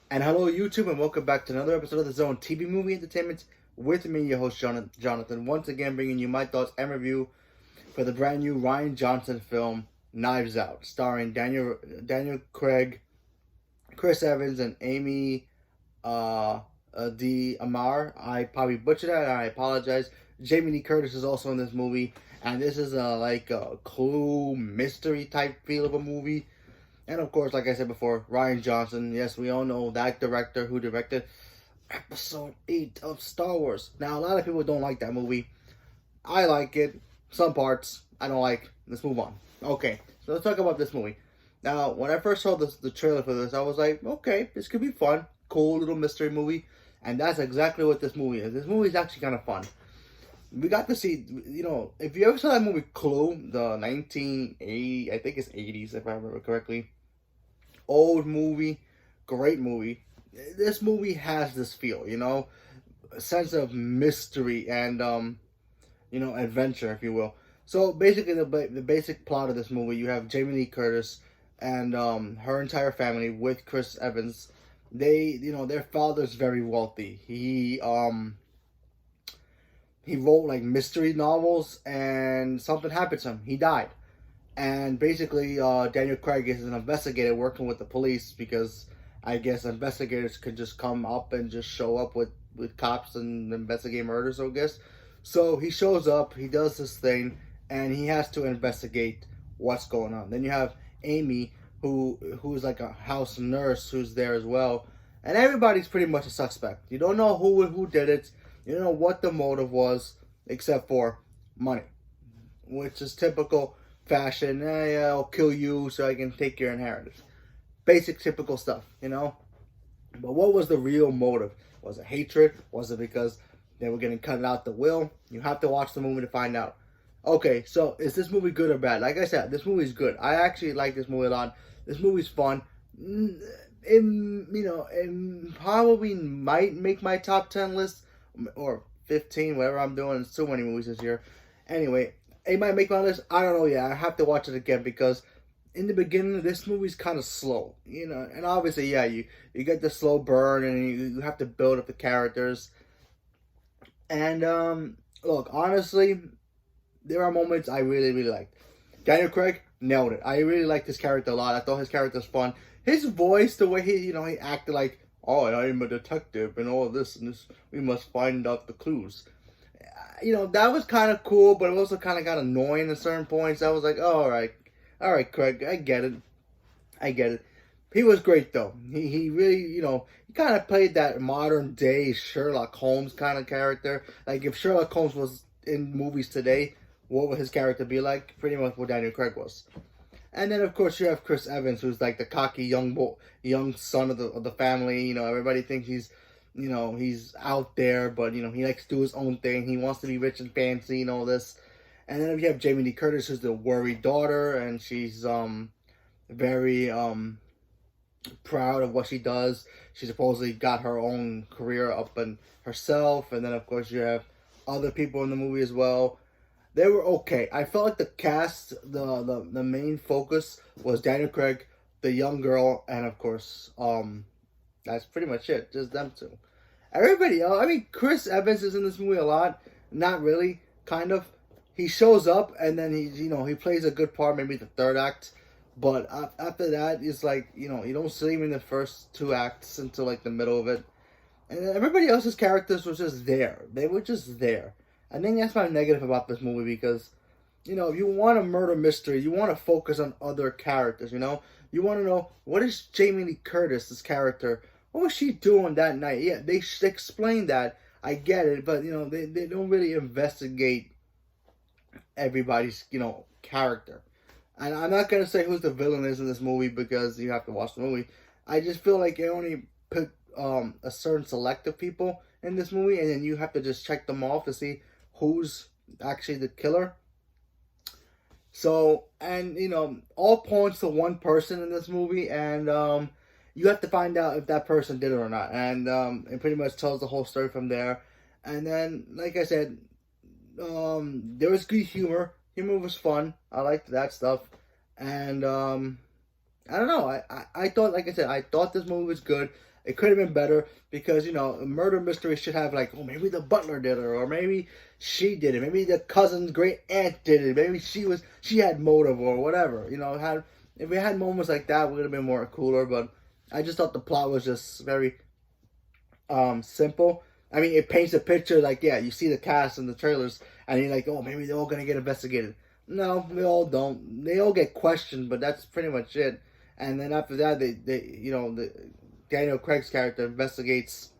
And hello, YouTube, and welcome back to another episode of the Zone TV Movie Entertainment with me, your host, Jonathan. Once again, bringing you my thoughts and review for the brand new Rian Johnson film, Knives Out, starring Daniel Craig, Chris Evans, and Amy D. Amar. I probably butchered that, and I apologize. Jamie Lee Curtis is also in this movie, and this is like a clue mystery type feel of a movie. And of course, like I said before, Rian Johnson. Yes, we all know that director who directed Episode 8 of Star Wars. Now, a lot of people don't like that movie. I like it. Some parts I don't like. Let's move on. Okay, so let's talk about this movie. Now, when I first saw the trailer for this, I was like, okay, this could be fun. Cool little mystery movie. And that's exactly what this movie is. This movie is actually kind of fun. We got to see, if you ever saw that movie Clue, the 1980, I think it's 80s, if I remember correctly. Old movie, great movie. This movie has this feel, a sense of mystery and adventure, if you will. So basically, the basic plot of this movie, you have Jamie Lee Curtis and her entire family with Chris Evans. They, their father's very wealthy. He wrote like mystery novels, and something happened to him. He died. And basically, Daniel Craig is an investigator working with the police because I guess investigators could just come up and just show up with cops and investigate murders, I guess. So he shows up, he does this thing, and he has to investigate what's going on. Then you have Amy, who's like a house nurse who's there as well. And everybody's pretty much a suspect. You don't know who did it. You don't know what the motive was, except for money, which is typical fashion. Yeah, I'll kill you so I can take your inheritance. Basic, typical stuff. But what was the real motive? Was it hatred? Was it because they were getting cut out the will? You have to watch the movie to find out. Okay, so is this movie good or bad? Like I said, this movie is good. I actually like this movie a lot. This movie's fun. It probably might make my top 10 list or 15, whatever I'm doing. There's so many movies this year. Anyway, it might make my list. I don't know. Yeah, I have to watch it again because in the beginning, this movie's kind of slow. And obviously, yeah, you get the slow burn and you have to build up the characters. And look, honestly, there are moments I really, really liked. Daniel Craig nailed it. I really liked his character a lot. I thought his character was fun. His voice, the way he acted like, oh, I am a detective and all this and this. We must find out the clues. That was kind of cool, but it also kind of got annoying at certain points. I was like, oh, all right, Craig, I get it. He was great though. He really, he kind of played that modern day Sherlock Holmes kind of character. Like if Sherlock Holmes was in movies today, what would his character be like? Pretty much what Daniel Craig was. And then of course you have Chris Evans, who's like the cocky young son of the family. Everybody thinks he's out there, but he likes to do his own thing. He wants to be rich and fancy and all this. And then you have Jamie Lee Curtis, who's the worried daughter, and she's very proud of what she does. She supposedly got her own career up and herself. And then of course you have other people in the movie as well. They were okay. I felt like the cast, the main focus was Daniel Craig, the young girl, and of course, that's pretty much it. Just them two. Everybody else, I mean, Chris Evans is in this movie a lot. Not really, kind of. He shows up and then he plays a good part, maybe the third act. But after that, it's like, you don't see him in the first two acts until like the middle of it. And everybody else's characters was just there. They were just there. I think that's my negative about this movie because, if you want a murder mystery, you want to focus on other characters, You want to know, what is Jamie Lee Curtis's character? What was she doing that night? Yeah, they explain that. I get it, but, they don't really investigate everybody's, character. And I'm not going to say who's the villain is in this movie because you have to watch the movie. I just feel like it only put a certain selective people in this movie, and then you have to just check them off to see who's actually the killer. So, and all points to one person in this movie, and you have to find out if that person did it or not. And it pretty much tells the whole story from there. And then, like I said, there was good humor. Humor was fun. I liked that stuff. And I don't know. I thought, like I said, I thought this movie was good. It could have been better because, you know, a murder mystery should have like, oh, maybe the butler did it, or maybe she did it, maybe the cousin's great aunt did it, maybe she had motive or whatever. You know, had if we had moments like that, it would have been more cooler. But I just thought the plot was just very simple. I mean, it paints a picture like, yeah, you see the cast in the trailers, and you're like, oh, maybe they're all gonna get investigated. No, they all don't. They all get questioned, but that's pretty much it. And then after that, Daniel Craig's character investigates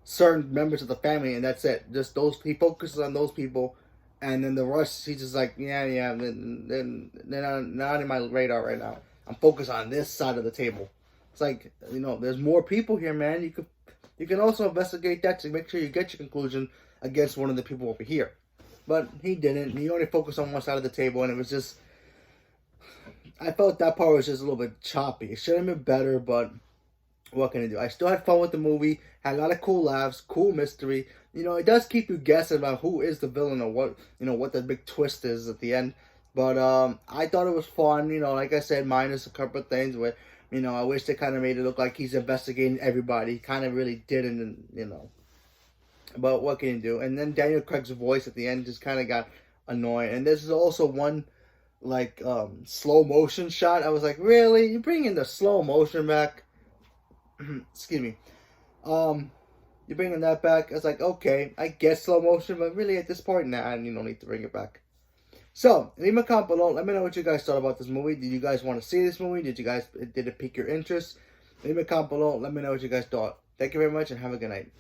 certain members of the family, and that's it. Just those, he focuses on those people, and then the rest, he's just like, yeah, they're not in my radar right now. I'm focused on this side of the table. It's like, you know, there's more people here, man. You can also investigate that to make sure you get your conclusion against one of the people over here. But he didn't. He only focused on one side of the table, and it was just, I felt that part was just a little bit choppy. It should have been better, but what can I do? I still had fun with the movie. Had a lot of cool laughs, cool mystery. You know, it does keep you guessing about who is the villain or what the big twist is at the end. But I thought it was fun. You know, like I said, minus a couple of things where, you know, I wish they kind of made it look like he's investigating everybody. He kind of really didn't, you know. But what can you do? And then Daniel Craig's voice at the end just kind of got annoying. And this is also one like slow motion shot. I was like, really? You bringing the slow motion back? Excuse me. You're bringing that back. I was like, okay, I guess slow motion, but really at this point, nah, you don't need to bring it back. So, leave a comment below. Let me know what you guys thought about this movie. Did you guys want to see this movie? Did it pique your interest? Leave a comment below. Let me know what you guys thought. Thank you very much and have a good night.